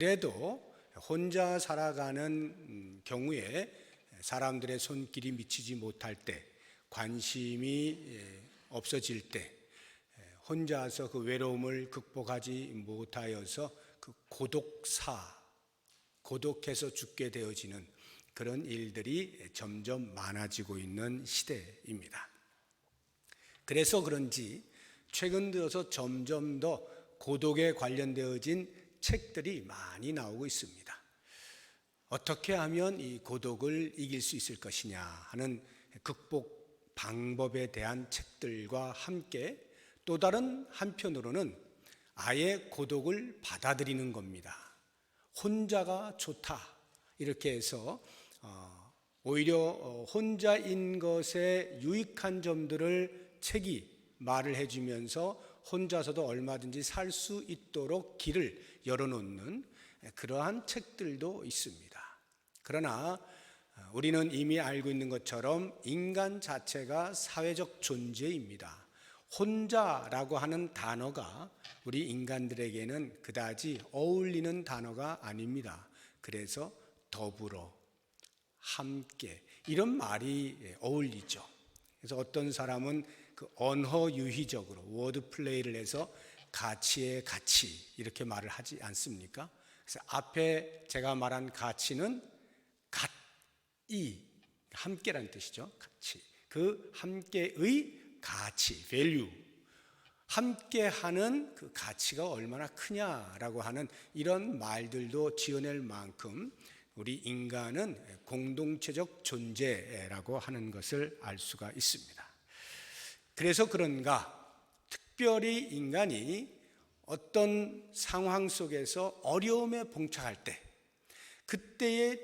그래도 혼자 살아가는 경우에 사람들의 손길이 미치지 못할 때, 관심이 없어질 때, 혼자서 그 외로움을 극복하지 못하여서 그 고독해서 죽게 되어지는 그런 일들이 점점 많아지고 있는 시대입니다. 그래서 그런지 최근 들어서 점점 더 고독에 관련되어진 책들이 많이 나오고 있습니다. 어떻게 하면 이 고독을 이길 수 있을 것이냐 하는 극복 방법에 대한 책들과 함께 또 다른 한편으로는 아예 고독을 받아들이는 겁니다. 혼자가 좋다 이렇게 해서 오히려 혼자인 것에 유익한 점들을 책이 말을 해주면서 혼자서도 얼마든지 살 수 있도록 길을 열어놓는 그러한 책들도 있습니다. 그러나 우리는 이미 알고 있는 것처럼 인간 자체가 사회적 존재입니다. 혼자라고 하는 단어가 우리 인간들에게는 그다지 어울리는 단어가 아닙니다. 그래서 더불어, 함께 이런 말이 어울리죠. 그래서 어떤 사람은 그 언어 유희적으로 워드 플레이를 해서 가치의 가치 이렇게 말을 하지 않습니까? 그래서 앞에 제가 말한 가치는 함께라는 뜻이죠. 가치. 그 함께의 가치, value. 함께하는 그 가치가 얼마나 크냐라고 하는 이런 말들도 지어낼 만큼 우리 인간은 공동체적 존재라고 하는 것을 알 수가 있습니다. 그래서 그런가 특별히 인간이 어떤 상황 속에서 어려움에 봉착할 때 그때의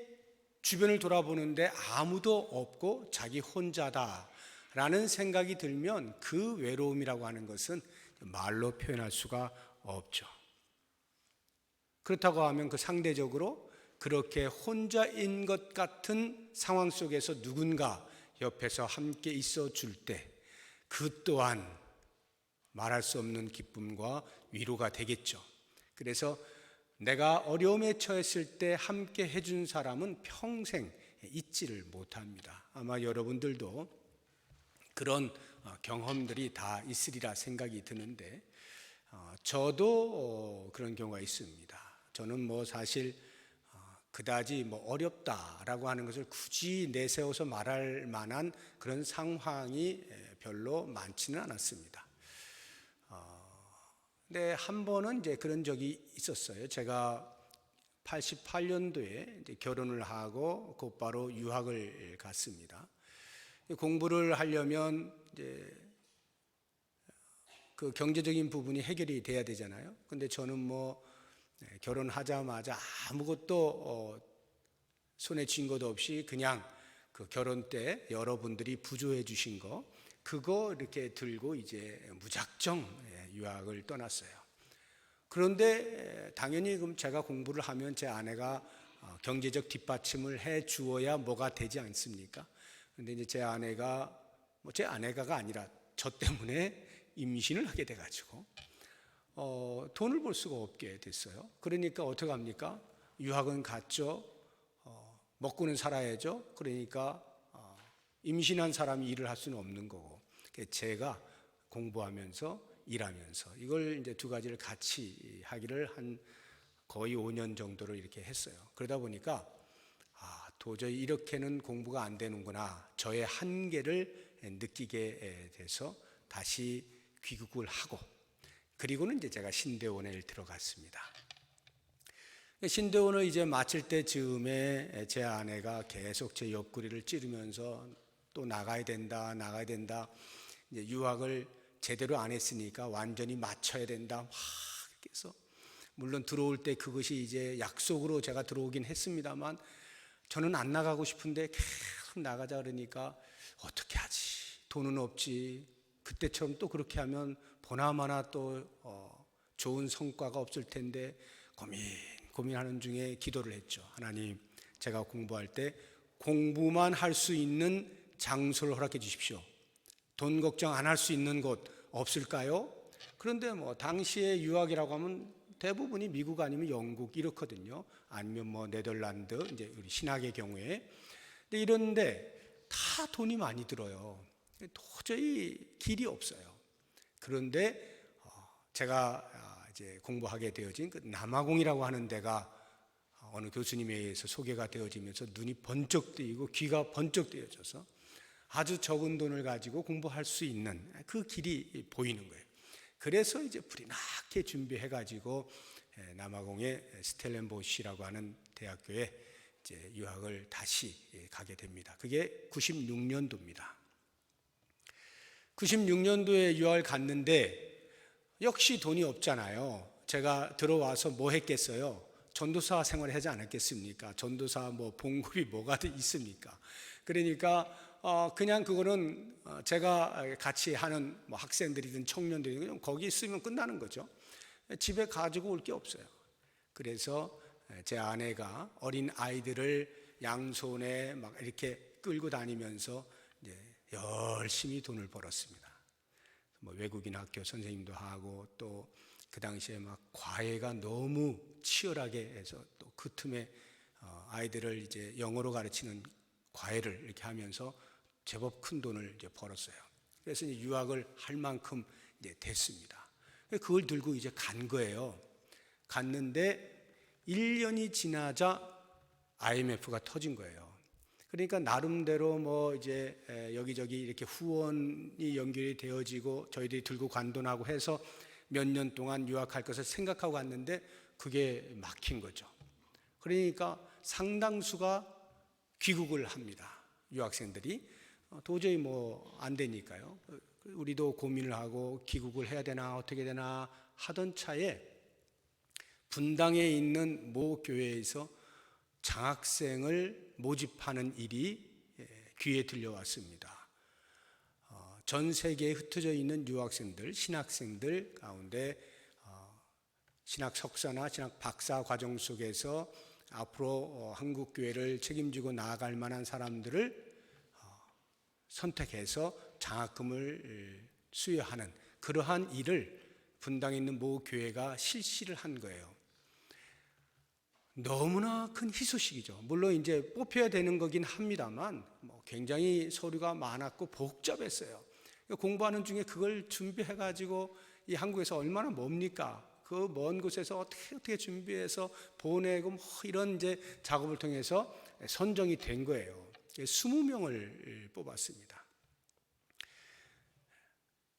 주변을 돌아보는데 아무도 없고 자기 혼자다라는 생각이 들면 그 외로움이라고 하는 것은 말로 표현할 수가 없죠. 그렇다고 하면 그 상대적으로 그렇게 혼자인 것 같은 상황 속에서 누군가 옆에서 함께 있어 줄 때 그 또한 말할 수 없는 기쁨과 위로가 되겠죠. 그래서 내가 어려움에 처했을 때 함께 해준 사람은 평생 잊지를 못합니다. 아마 여러분들도 그런 경험들이 다 있으리라 생각이 드는데 저도 그런 경우가 있습니다. 저는 사실 그다지 어렵다라고 하는 것을 굳이 내세워서 말할 만한 그런 상황이 별로 많지는 않았습니다. 근데 한 번은 이제 그런 적이 있었어요. 제가 88년도에 이제 결혼을 하고 곧바로 유학을 갔습니다. 공부를 하려면 이제 그 경제적인 부분이 해결이 돼야 되잖아요. 근데 저는 결혼하자마자 아무것도 손에 쥔 것 없이 그냥 그 결혼 때 여러분들이 부조해 주신 그거 이렇게 들고 이제 무작정 유학을 떠났어요. 그런데 당연히 그럼 제가 공부를 하면 제 아내가 경제적 뒷받침을 해 주어야 뭐가 되지 않습니까? 그런데 이제 제 아내가가 아니라 저 때문에 임신을 하게 돼가지고 돈을 벌 수가 없게 됐어요. 그러니까 어떻게 합니까? 유학은 갔죠. 먹고는 살아야죠. 그러니까 임신한 사람이 일을 할 수는 없는 거고 제가 공부하면서 일하면서 이걸 이제 두 가지를 같이 하기를 한 거의 5년 정도를 이렇게 했어요. 그러다 보니까 도저히 이렇게는 공부가 안 되는구나. 저의 한계를 느끼게 돼서 다시 귀국을 하고 그리고는 이제 제가 신대원에 들어갔습니다. 신대원을 이제 마칠 때 즈음에 제 아내가 계속 제 옆구리를 찌르면서 또 나가야 된다. 이제 유학을 제대로 안 했으니까 완전히 마쳐야 된다. 막 그래서 물론 들어올 때 그것이 이제 약속으로 제가 들어오긴 했습니다만 저는 안 나가고 싶은데 계속 나가자 그러니까 어떻게 하지? 돈은 없지. 그때처럼 또 그렇게 하면 보나마나 또 좋은 성과가 없을 텐데 고민하는 중에 기도를 했죠. 하나님, 제가 공부할 때 공부만 할 수 있는 장소를 허락해 주십시오. 돈 걱정 안 할 수 있는 곳 없을까요? 그런데 당시에 유학이라고 하면 대부분이 미국 아니면 영국 이렇거든요. 아니면 뭐 네덜란드, 이제 우리 신학의 경우에. 근데 이런데 다 돈이 많이 들어요. 도저히 길이 없어요. 그런데 제가 이제 공부하게 되어진 그 남아공이라고 하는 데가 어느 교수님에 의해서 소개가 되어지면서 눈이 번쩍 뜨이고 귀가 번쩍 뜨여져서 아주 적은 돈을 가지고 공부할 수 있는 그 길이 보이는 거예요. 그래서 이제 불이 나게 준비해 가지고 남아공의 스텔렌보시라고 하는 대학교에 이제 유학을 다시 가게 됩니다. 그게 96년도입니다. 96년도에 유학을 갔는데 역시 돈이 없잖아요. 제가 들어와서 뭐 했겠어요? 전도사 생활을 하지 않았겠습니까? 전도사 뭐 봉급이 뭐가 있습니까? 그러니까 그냥 그거는 제가 같이 하는 뭐 학생들이든 청년들이든 거기 있으면 끝나는 거죠. 집에 가지고 올 게 없어요. 그래서 제 아내가 어린 아이들을 양손에 막 이렇게 끌고 다니면서 이제 열심히 돈을 벌었습니다. 뭐 외국인 학교 선생님도 하고 또 그 당시에 막 과외가 너무 치열하게 해서 또 그 틈에 아이들을 이제 영어로 가르치는 과외를 이렇게 하면서 제법 큰 돈을 이제 벌었어요. 그래서 이제 유학을 할 만큼 이제 됐습니다. 그걸 들고 이제 간 거예요. 갔는데 1년이 지나자 IMF가 터진 거예요. 그러니까 나름대로 뭐 이제 여기저기 이렇게 후원이 연결이 되어지고 저희들이 들고 간 돈하고 해서 몇 년 동안 유학할 것을 생각하고 갔는데 그게 막힌 거죠. 그러니까 상당수가 귀국을 합니다. 유학생들이 도저히 뭐 안 되니까요. 우리도 고민을 하고 귀국을 해야 되나 어떻게 되나 하던 차에 분당에 있는 모 교회에서 장학생을 모집하는 일이 귀에 들려왔습니다. 전 세계에 흩어져 있는 유학생들, 신학생들 가운데 신학 석사나 신학 박사 과정 속에서 앞으로 한국 교회를 책임지고 나아갈 만한 사람들을 선택해서 장학금을 수여하는 그러한 일을 분당에 있는 모 교회가 실시를 한 거예요. 너무나 큰 희소식이죠. 물론 이제 뽑혀야 되는 거긴 합니다만 굉장히 서류가 많았고 복잡했어요. 공부하는 중에 그걸 준비해 가지고 이 한국에서 얼마나 멉니까? 그 먼 곳에서 어떻게 준비해서 보내고 뭐 이런 이제 작업을 통해서 선정이 된 거예요. 20명을 뽑았습니다.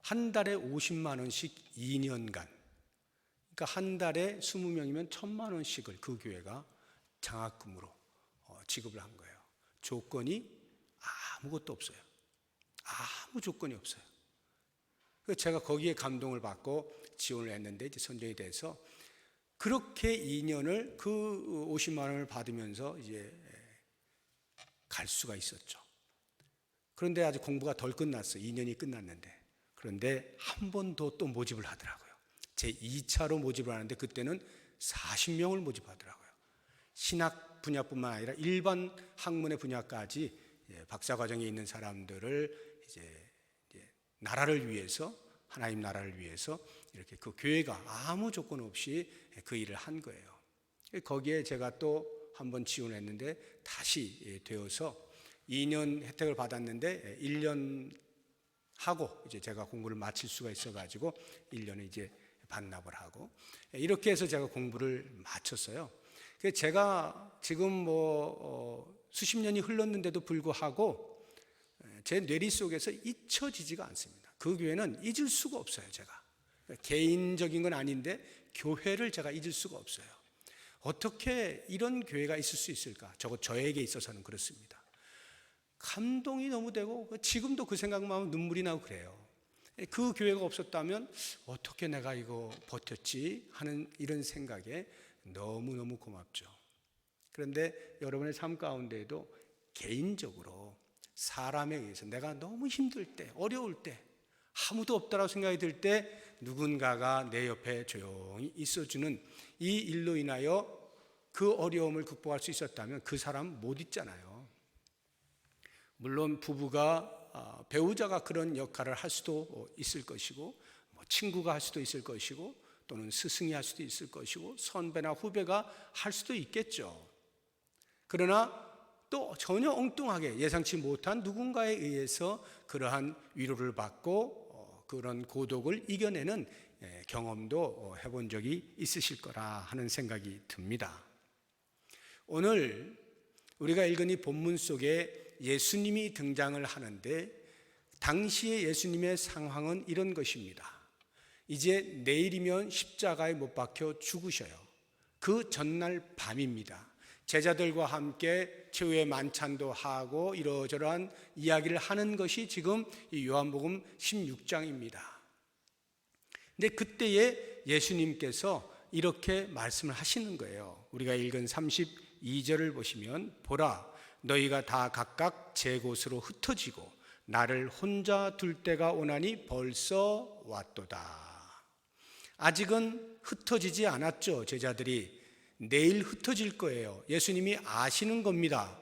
한 달에 50만 원씩 2년간. 그러니까 한 달에 20명이면 1,000만 원씩을 그 교회가 장학금으로 지급을 한 거예요. 조건이 아무것도 없어요. 아무 조건이 없어요. 제가 거기에 감동을 받고 지원을 했는데 이제 선정이 돼서 그렇게 2년을 그 50만 원을 받으면서 이제 갈 수가 있었죠. 그런데 아직 공부가 덜 끝났어요. 2년이 끝났는데. 그런데 한 번 더 또 모집을 하더라고요. 제 2차로 모집을 하는데 그때는 40명을 모집하더라고요. 신학 분야뿐만 아니라 일반 학문의 분야까지 박사 과정에 있는 사람들을 이제 나라를 위해서 하나님 나라를 위해서 이렇게 그 교회가 아무 조건 없이 그 일을 한 거예요. 거기에 제가 또 한 번 지원했는데 다시 되어서 2년 혜택을 받았는데 1년 하고 이제 제가 공부를 마칠 수가 있어가지고 1년에 이제 반납을 하고 이렇게 해서 제가 공부를 마쳤어요. 제가 지금 수십 년이 흘렀는데도 불구하고 제 뇌리 속에서 잊혀지지가 않습니다. 그 교회는 잊을 수가 없어요. 제가 개인적인 건 아닌데 교회를 제가 잊을 수가 없어요. 어떻게 이런 교회가 있을 수 있을까? 저에게 있어서는 그렇습니다. 감동이 너무 되고 지금도 그 생각만 하면 눈물이 나고 그래요. 그 교회가 없었다면 어떻게 내가 이거 버텼지 하는 이런 생각에 너무너무 고맙죠. 그런데 여러분의 삶 가운데에도 개인적으로 사람에 의해서 내가 너무 힘들 때, 어려울 때, 아무도 없다라고 생각이 들 때 누군가가 내 옆에 조용히 있어주는 이 일로 인하여 그 어려움을 극복할 수 있었다면 그 사람 못 잊잖아요. 물론 부부가 배우자가 그런 역할을 할 수도 있을 것이고 친구가 할 수도 있을 것이고 또는 스승이 할 수도 있을 것이고 선배나 후배가 할 수도 있겠죠. 그러나 또 전혀 엉뚱하게 예상치 못한 누군가에 의해서 그러한 위로를 받고 그런 고독을 이겨내는 경험도 해본 적이 있으실 거라 하는 생각이 듭니다. 오늘 우리가 읽은 이 본문 속에 예수님이 등장을 하는데 당시의 예수님의 상황은 이런 것입니다. 이제 내일이면 십자가에 못 박혀 죽으셔요. 그 전날 밤입니다. 제자들과 함께 최후의 만찬도 하고 이러저러한 이야기를 하는 것이 지금 이 요한복음 16장입니다. 근데 그때에 예수님께서 이렇게 말씀을 하시는 거예요. 우리가 읽은 32절을 보시면 보라 너희가 다 각각 제 곳으로 흩어지고 나를 혼자 둘 때가 오나니 벌써 왔도다. 아직은 흩어지지 않았죠. 제자들이 내일 흩어질 거예요. 예수님이 아시는 겁니다.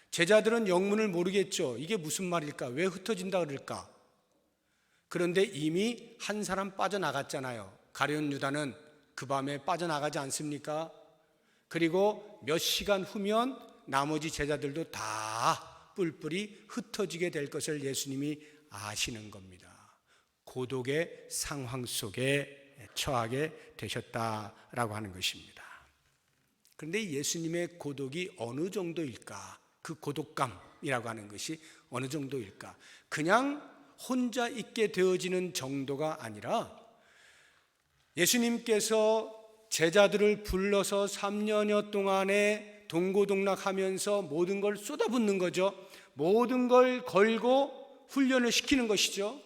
제자들은 영문을 모르겠죠. 이게 무슨 말일까? 왜 흩어진다 그럴까? 그런데 이미 한 사람 빠져나갔잖아요. 가룟 유다는 그 밤에 빠져나가지 않습니까? 그리고 몇 시간 후면 나머지 제자들도 다 뿔뿔이 흩어지게 될 것을 예수님이 아시는 겁니다. 고독의 상황 속에 처하게 되셨다라고 하는 것입니다. 그런데 예수님의 고독이 어느 정도일까? 그 고독감이라고 하는 것이 어느 정도일까? 그냥 혼자 있게 되어지는 정도가 아니라 예수님께서 제자들을 불러서 3년여 동안에 동고동락하면서 모든 걸 쏟아붓는 거죠. 모든 걸 걸고 훈련을 시키는 것이죠.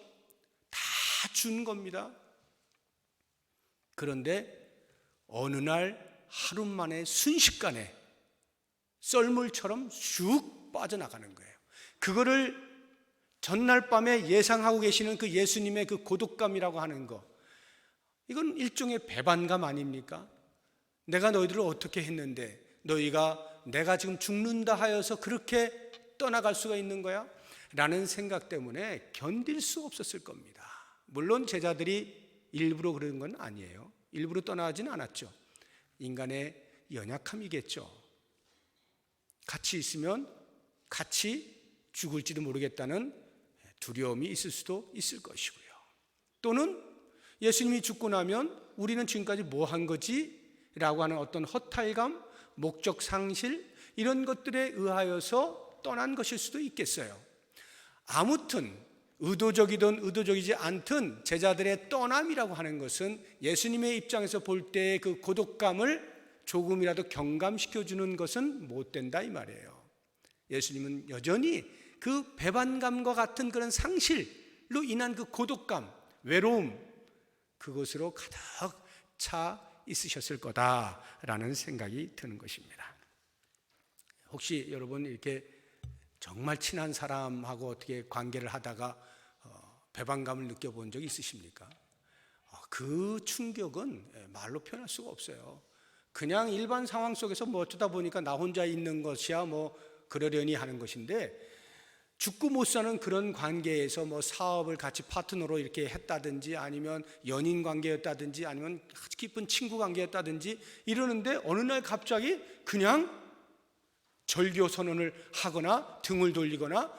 다 준 겁니다. 그런데 어느 날 하루 만에 순식간에 썰물처럼 쑥 빠져나가는 거예요. 그거를 전날 밤에 예상하고 계시는 그 예수님의 그 고독감이라고 하는 거, 이건 일종의 배반감 아닙니까? 내가 너희들을 어떻게 했는데 너희가 내가 지금 죽는다 하여서 그렇게 떠나갈 수가 있는 거야? 라는 생각 때문에 견딜 수 없었을 겁니다. 물론 제자들이 일부러 그런 건 아니에요. 일부러 떠나지는 않았죠. 인간의 연약함이겠죠. 같이 있으면 같이 죽을지도 모르겠다는 두려움이 있을 수도 있을 것이고요. 또는 예수님이 죽고 나면 우리는 지금까지 뭐 한 거지? 라고 하는 어떤 허탈감, 목적 상실, 이런 것들에 의하여서 떠난 것일 수도 있겠어요. 아무튼 의도적이든 의도적이지 않든 제자들의 떠남이라고 하는 것은 예수님의 입장에서 볼 때의 그 고독감을 조금이라도 경감시켜주는 것은 못 된다 이 말이에요. 예수님은 여전히 그 배반감과 같은 그런 상실로 인한 그 고독감, 외로움, 그것으로 가득 차 있으셨을 거다라는 생각이 드는 것입니다. 혹시 여러분 이렇게 정말 친한 사람하고 어떻게 관계를 하다가 배반감을 느껴본 적이 있으십니까? 그 충격은 말로 표현할 수가 없어요. 그냥 일반 상황 속에서 뭐 어쩌다 보니까 나 혼자 있는 것이야 뭐 그러려니 하는 것인데, 죽고 못 사는 그런 관계에서 뭐 사업을 같이 파트너로 이렇게 했다든지 아니면 연인 관계였다든지 아니면 아주 깊은 친구 관계였다든지 이러는데 어느 날 갑자기 그냥 절교 선언을 하거나 등을 돌리거나,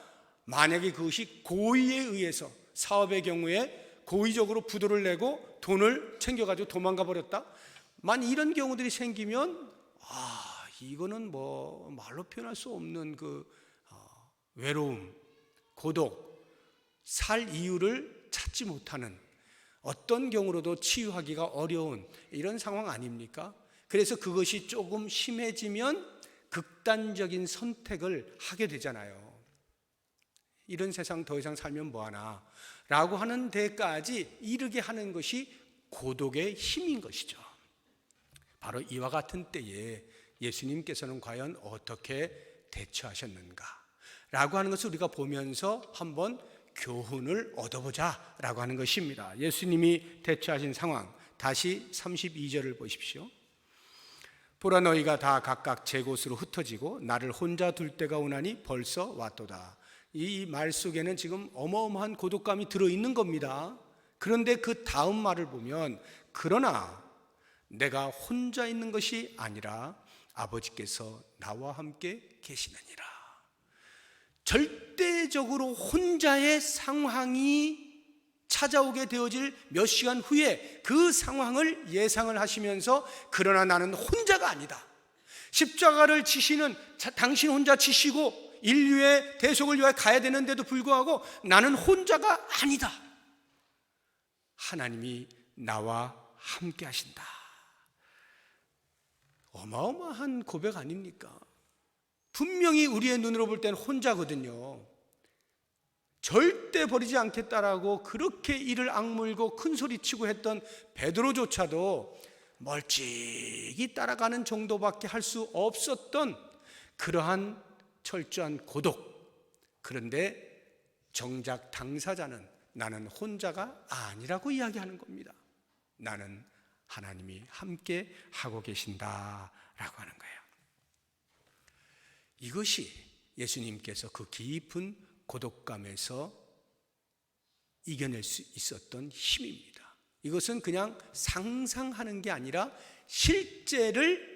만약에 그것이 고의에 의해서 사업의 경우에 고의적으로 부도를 내고 돈을 챙겨가지고 도망가 버렸다, 만 이런 경우들이 생기면 이거는 뭐 말로 표현할 수 없는 그 외로움, 고독, 살 이유를 찾지 못하는, 어떤 경우로도 치유하기가 어려운 이런 상황 아닙니까? 그래서 그것이 조금 심해지면 극단적인 선택을 하게 되잖아요. 이런 세상 더 이상 살면 뭐하나 라고 하는 데까지 이르게 하는 것이 고독의 힘인 것이죠. 바로 이와 같은 때에 예수님께서는 과연 어떻게 대처하셨는가 라고 하는 것을 우리가 보면서 한번 교훈을 얻어보자 라고 하는 것입니다. 예수님이 대처하신 상황, 다시 32절을 보십시오. 보라 너희가 다 각각 제 곳으로 흩어지고 나를 혼자 둘 때가 오나니 벌써 왔도다. 이 말 속에는 지금 어마어마한 고독감이 들어있는 겁니다. 그런데 그 다음 말을 보면 그러나 내가 혼자 있는 것이 아니라 아버지께서 나와 함께 계시느니라. 절대적으로 혼자의 상황이 찾아오게 되어질 몇 시간 후에 그 상황을 예상을 하시면서 그러나 나는 혼자가 아니다. 십자가를 지시는 당신 혼자 지시고 인류의 대속을 위하여 가야 되는데도 불구하고 나는 혼자가 아니다. 하나님이 나와 함께 하신다. 어마어마한 고백 아닙니까? 분명히 우리의 눈으로 볼 때는 혼자거든요. 절대 버리지 않겠다라고 그렇게 이를 악물고 큰 소리치고 했던 베드로조차도 멀찍이 따라가는 정도밖에 할 수 없었던 그러한 철저한 고독. 그런데 정작 당사자는 나는 혼자가 아니라고 이야기하는 겁니다. 나는 하나님이 함께 하고 계신다라고 하는 거예요. 이것이 예수님께서 그 깊은 고독감에서 이겨낼 수 있었던 힘입니다. 이것은 그냥 상상하는 게 아니라 실제를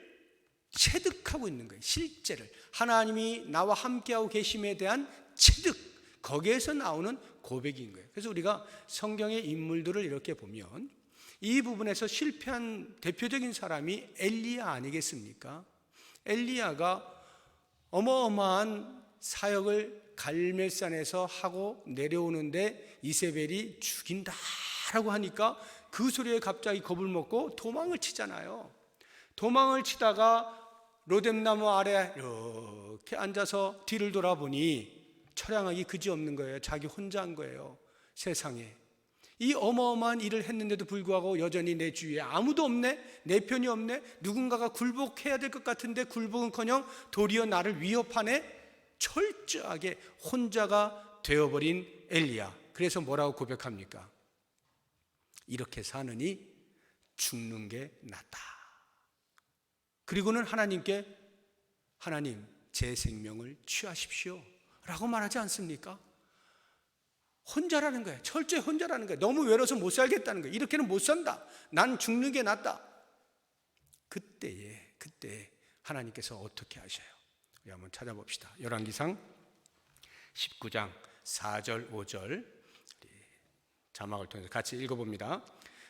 체득하고 있는 거예요. 실제를 하나님이 나와 함께하고 계심에 대한 체득, 거기에서 나오는 고백인 거예요. 그래서 우리가 성경의 인물들을 이렇게 보면 이 부분에서 실패한 대표적인 사람이 엘리야 아니겠습니까? 엘리야가 어마어마한 사역을 갈멜산에서 하고 내려오는데 이세벨이 죽인다라고 하니까 그 소리에 갑자기 겁을 먹고 도망을 치잖아요. 도망을 치다가 로뎀나무 아래 이렇게 앉아서 뒤를 돌아보니 처량하기 그지없는 거예요. 자기 혼자 한 거예요. 세상에 이 어마어마한 일을 했는데도 불구하고 여전히 내 주위에 아무도 없네, 내 편이 없네, 누군가가 굴복해야 될 것 같은데 굴복은커녕 도리어 나를 위협하네. 철저하게 혼자가 되어버린 엘리야. 그래서 뭐라고 고백합니까? 이렇게 사느니 죽는 게 낫다. 그리고는 하나님께 하나님 제 생명을 취하십시오 라고 말하지 않습니까? 혼자라는 거예요. 철저히 혼자라는 거예요. 너무 외로워서 못 살겠다는 거예요. 이렇게는 못 산다. 난 죽는 게 낫다. 그때 하나님께서 어떻게 하셔요? 우리 한번 찾아봅시다. 열왕기상 19장 4절 5절 자막을 통해서 같이 읽어봅니다.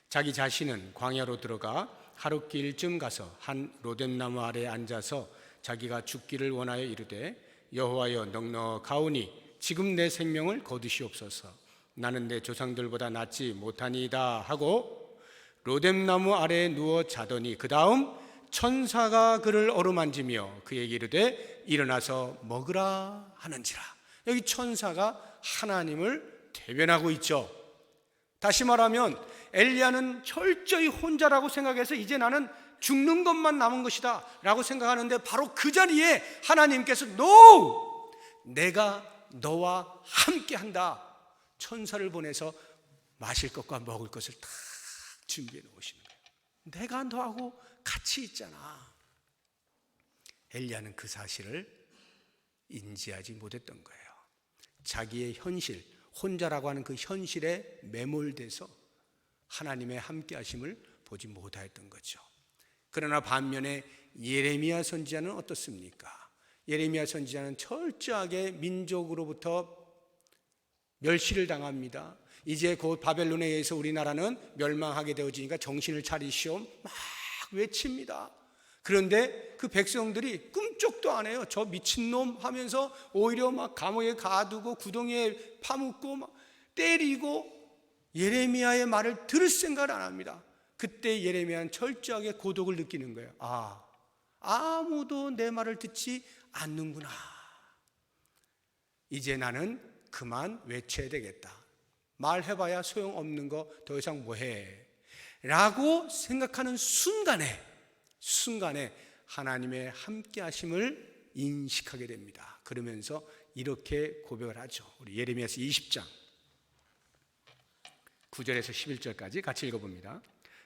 자기 자신은 광야로 들어가 하룻길쯤 가서 한 로뎀나무 아래에 앉아서 자기가 죽기를 원하여 이르되 여호와여 넉넉하오니 지금 내 생명을 거두시옵소서. 나는 내 조상들보다 낫지 못하니이다 하고 로뎀나무 아래에 누워 자더니 그 다음 천사가 그를 어루만지며 그에게 이르되 일어나서 먹으라 하는지라. 여기 천사가 하나님을 대변하고 있죠. 다시 말하면 엘리야는 철저히 혼자라고 생각해서 이제 나는 죽는 것만 남은 것이다 라고 생각하는데 바로 그 자리에 하나님께서 NO! 내가 너와 함께 한다. 천사를 보내서 마실 것과 먹을 것을 다 준비해 놓으시는 거예요. 내가 너하고 같이 있잖아. 엘리야는 그 사실을 인지하지 못했던 거예요. 자기의 현실, 혼자라고 하는 그 현실에 매몰돼서 하나님의 함께 하심을 보지 못하였던 거죠. 그러나 반면에 예레미야 선지자는 어떻습니까? 예레미야 선지자는 철저하게 민족으로부터 멸시를 당합니다. 이제 곧 바벨론에 의해서 우리나라는 멸망하게 되어지니까 정신을 차리시오 막 외칩니다. 그런데 그 백성들이 꿈쩍도 안 해요. 저 미친놈 하면서 오히려 막 감옥에 가두고 구덩이에 파묻고 막 때리고 예레미야의 말을 들을 생각을 안 합니다. 그때 예레미야는 철저하게 고독을 느끼는 거예요. 아무도 내 말을 듣지 않는구나. 이제 나는 그만 외쳐야 되겠다. 말해봐야 소용없는 거 더 이상 뭐해 라고 생각하는 순간에 하나님의 함께 하심을 인식하게 됩니다. 그러면서 이렇게 고백을 하죠. 우리 예레미야서 20장 9절에서 11절까지 같이 읽어봅니다.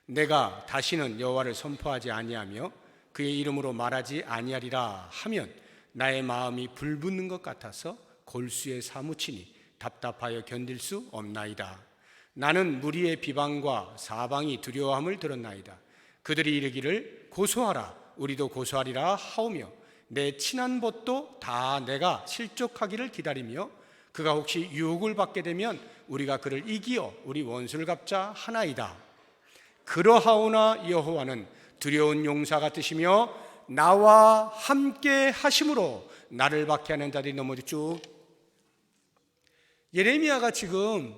내가 다시는 여호와를 선포하지 아니하며 그의 이름으로 말하지 아니하리라 하면 나의 마음이 불붙는 것 같아서 골수에 사무치니 답답하여 견딜 수 없나이다. 나는 무리의 비방과 사방이 두려워함을 들었나이다. 그들이 이르기를 고소하라, 우리도 고소하리라 하오며 내 친한 벗도 다 내가 실족하기를 기다리며 그가 혹시 유혹을 받게 되면 우리가 그를 이기어 우리 원수를 갚자 하나이다. 그러하오나 여호와는 두려운 용사 같으시며 나와 함께 하심으로 나를 박해하는 자들이 너무 쭉. 예레미야가 지금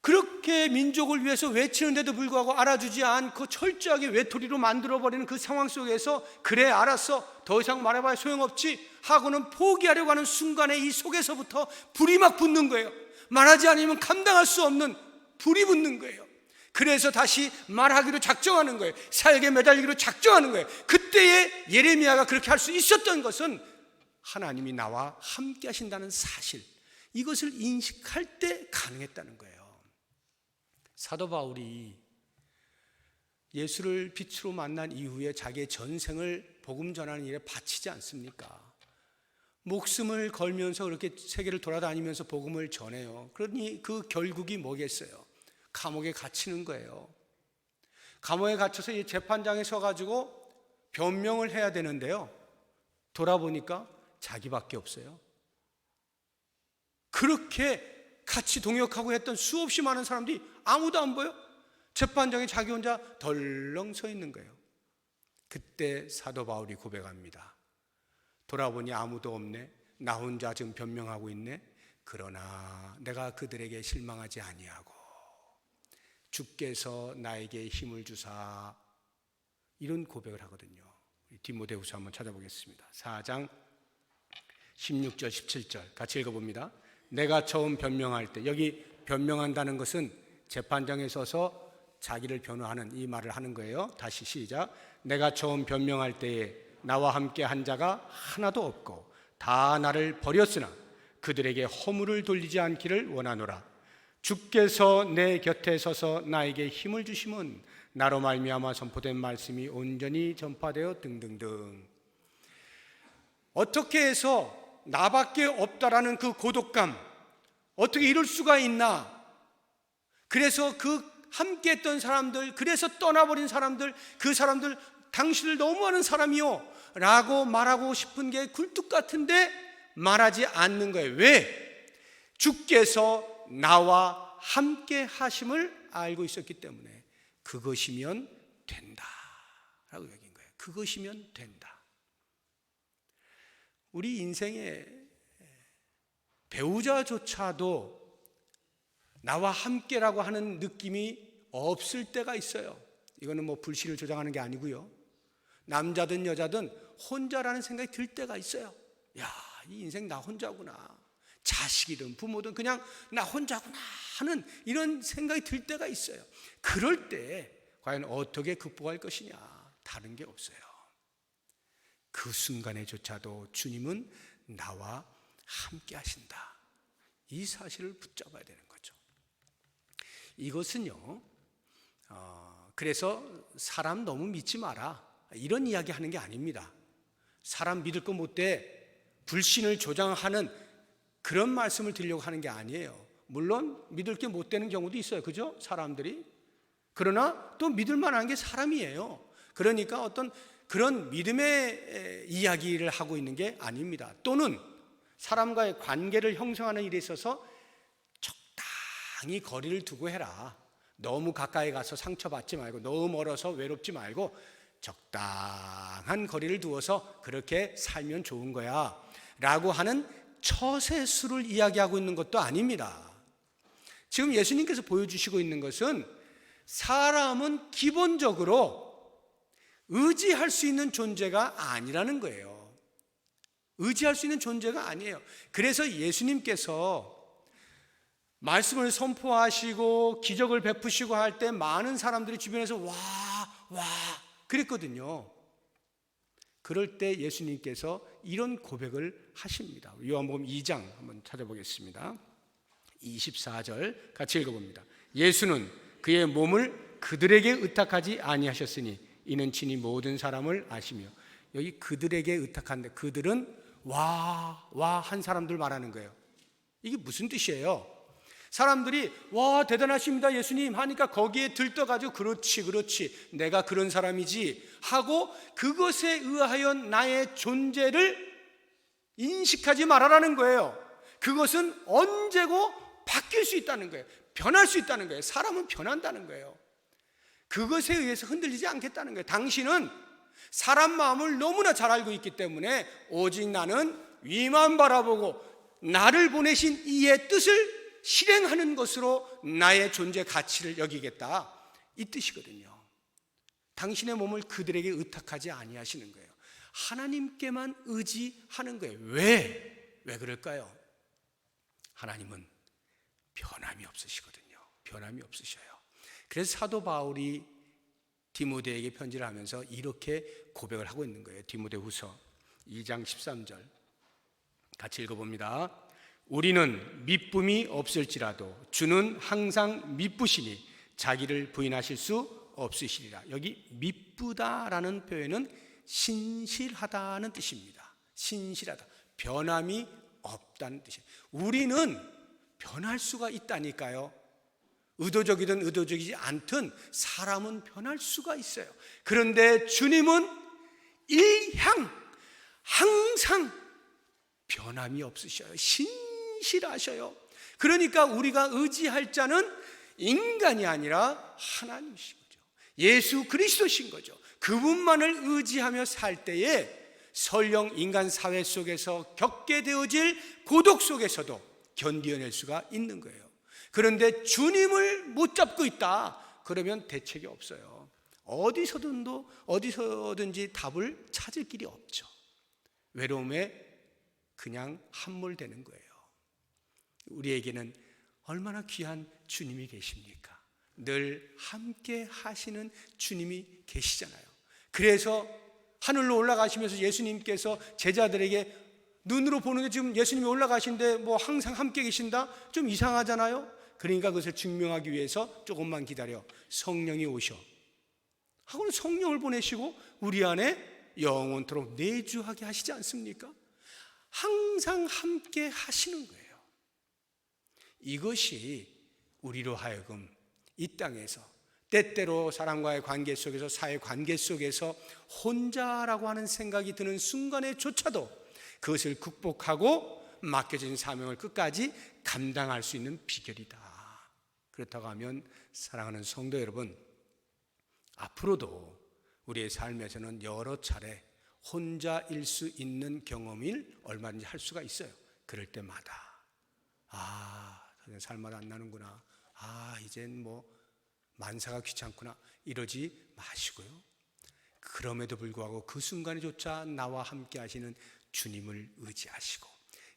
그렇게 민족을 위해서 외치는데도 불구하고 알아주지 않고 철저하게 외톨이로 만들어버리는 그 상황 속에서 그래 알았어, 더 이상 말해봐야 소용없지 하고는 포기하려고 하는 순간에 이 속에서부터 불이 막 붙는 거예요. 말하지 않으면 감당할 수 없는 불이 붙는 거예요. 그래서 다시 말하기로 작정하는 거예요. 살게 매달리기로 작정하는 거예요. 그때에 예레미야가 그렇게 할 수 있었던 것은 하나님이 나와 함께 하신다는 사실, 이것을 인식할 때 가능했다는 거예요. 사도 바울이 예수를 빛으로 만난 이후에 자기의 전생을 복음 전하는 일에 바치지 않습니까? 목숨을 걸면서 그렇게 세계를 돌아다니면서 복음을 전해요. 그러니 그 결국이 뭐겠어요? 감옥에 갇히는 거예요. 감옥에 갇혀서 이 재판장에 서가지고 변명을 해야 되는데요, 돌아보니까 자기밖에 없어요. 그렇게 같이 동역하고 했던 수없이 많은 사람들이 아무도 안 보여. 재판장에 자기 혼자 덜렁 서 있는 거예요. 그때 사도 바울이 고백합니다. 돌아보니 아무도 없네. 나 혼자 지금 변명하고 있네. 그러나 내가 그들에게 실망하지 아니하고 주께서 나에게 힘을 주사, 이런 고백을 하거든요. 디모데후서 한번 찾아보겠습니다. 4장 16절 17절 같이 읽어봅니다. 내가 처음 변명할 때, 여기 변명한다는 것은 재판장에 서서 자기를 변호하는 이 말을 하는 거예요. 다시 시작. 내가 처음 변명할 때에 나와 함께 한 자가 하나도 없고 다 나를 버렸으나 그들에게 허물을 돌리지 않기를 원하노라. 주께서 내 곁에 서서 나에게 힘을 주심은 나로 말미암아 선포된 말씀이 온전히 전파되어 등등등. 어떻게 해서 나밖에 없다라는 그 고독감, 어떻게 이럴 수가 있나? 그래서 그 함께 했던 사람들, 그래서 떠나버린 사람들, 그 사람들 당신을 너무하는 사람이요 라고 말하고 싶은 게 굴뚝 같은데 말하지 않는 거예요. 왜? 주께서 나와 함께 하심을 알고 있었기 때문에 그것이면 된다 라고 여긴 거예요. 그것이면 된다. 우리 인생에 배우자조차도 나와 함께라고 하는 느낌이 없을 때가 있어요. 이거는 뭐 불씨를 조장하는 게 아니고요. 남자든 여자든 혼자라는 생각이 들 때가 있어요. 야, 이 인생 나 혼자구나. 자식이든 부모든 그냥 나 혼자구나 하는 이런 생각이 들 때가 있어요. 그럴 때 과연 어떻게 극복할 것이냐? 다른 게 없어요. 그 순간에조차도 주님은 나와 함께 하신다. 이 사실을 붙잡아야 되는 거죠. 이것은요, 그래서 사람 너무 믿지 마라 이런 이야기 하는 게 아닙니다. 사람 믿을 거 못 돼 불신을 조장하는 그런 말씀을 드리려고 하는 게 아니에요. 물론 믿을 게 못 되는 경우도 있어요. 그죠? 사람들이. 그러나 또 믿을 만한 게 사람이에요. 그러니까 어떤 그런 믿음의 이야기를 하고 있는 게 아닙니다. 또는 사람과의 관계를 형성하는 일에 있어서 적당히 거리를 두고 해라. 너무 가까이 가서 상처받지 말고, 너무 멀어서 외롭지 말고 적당한 거리를 두어서 그렇게 살면 좋은 거야 라고 하는 처세수를 이야기하고 있는 것도 아닙니다. 지금 예수님께서 보여주시고 있는 것은 사람은 기본적으로 의지할 수 있는 존재가 아니라는 거예요. 의지할 수 있는 존재가 아니에요. 그래서 예수님께서 말씀을 선포하시고 기적을 베푸시고 할 때 많은 사람들이 주변에서 와 그랬거든요. 그럴 때 예수님께서 이런 고백을 하십니다. 요한복음 2장 한번 찾아보겠습니다. 24절 같이 읽어봅니다. 예수는 그의 몸을 그들에게 의탁하지 아니하셨으니 이는 친히 모든 사람을 아시며. 여기 그들에게 의탁한데 그들은 와 한 사람들 말하는 거예요. 이게 무슨 뜻이에요? 사람들이 와 대단하십니다 예수님 하니까 거기에 들떠가지고 그렇지 내가 그런 사람이지 하고 그것에 의하여 나의 존재를 인식하지 말아라는 거예요. 그것은 언제고 바뀔 수 있다는 거예요. 변할 수 있다는 거예요. 사람은 변한다는 거예요. 그것에 의해서 흔들리지 않겠다는 거예요. 당신은 사람 마음을 너무나 잘 알고 있기 때문에 오직 나는 위만 바라보고 나를 보내신 이의 뜻을 실행하는 것으로 나의 존재 가치를 여기겠다, 이 뜻이거든요. 당신의 몸을 그들에게 의탁하지 아니하시는 거예요. 하나님께만 의지하는 거예요. 왜 그럴까요? 하나님은 변함이 없으시거든요. 변함이 없으셔요. 그래서 사도 바울이 디모데에게 편지를 하면서 이렇게 고백을 하고 있는 거예요. 디모데후서 2장 13절 같이 읽어봅니다. 우리는 미쁨이 없을지라도 주는 항상 미쁘시니 자기를 부인하실 수 없으시리라. 여기 미쁘다라는 표현은 신실하다는 뜻입니다. 신실하다, 변함이 없다는 뜻이에요. 우리는 변할 수가 있다니까요. 의도적이든 의도적이지 않든 사람은 변할 수가 있어요. 그런데 주님은 항상 변함이 없으셔요. 신실하셔요. 그러니까 우리가 의지할 자는 인간이 아니라 하나님이신 거죠. 예수 그리스도신 거죠. 그분만을 의지하며 살 때에 설령 인간 사회 속에서 겪게 되어질 고독 속에서도 견디어낼 수가 있는 거예요. 그런데 주님을 못 잡고 있다 그러면 대책이 없어요. 어디서든지 답을 찾을 길이 없죠. 외로움에 그냥 함몰되는 거예요. 우리에게는 얼마나 귀한 주님이 계십니까? 늘 함께 하시는 주님이 계시잖아요. 그래서 하늘로 올라가시면서 예수님께서 제자들에게 눈으로 보는데 지금 예수님이 올라가신데 뭐 항상 함께 계신다? 좀 이상하잖아요. 그러니까 그것을 증명하기 위해서 조금만 기다려 성령이 오셔 하고는 성령을 보내시고 우리 안에 영원토록 내주하게 하시지 않습니까? 항상 함께 하시는 거예요. 이것이 우리로 하여금 이 땅에서 때때로 사람과의 관계 속에서, 사회 관계 속에서 혼자라고 하는 생각이 드는 순간에조차도 그것을 극복하고 맡겨진 사명을 끝까지 감당할 수 있는 비결이다. 그렇다고 하면 사랑하는 성도 여러분, 앞으로도 우리의 삶에서는 여러 차례 혼자일 수 있는 경험을 얼마든지 할 수가 있어요. 그럴 때마다 살맛 안 나는구나, 이젠 뭐 만사가 귀찮구나 이러지 마시고요. 그럼에도 불구하고 그 순간에조차 나와 함께 하시는 주님을 의지하시고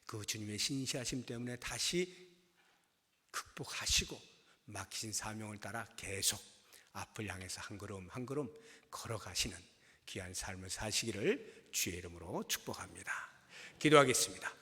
그 주님의 신실하심 때문에 다시 극복하시고 맡기신 사명을 따라 계속 앞을 향해서 한 걸음 한 걸음 걸어가시는 귀한 삶을 사시기를 주의 이름으로 축복합니다. 기도하겠습니다.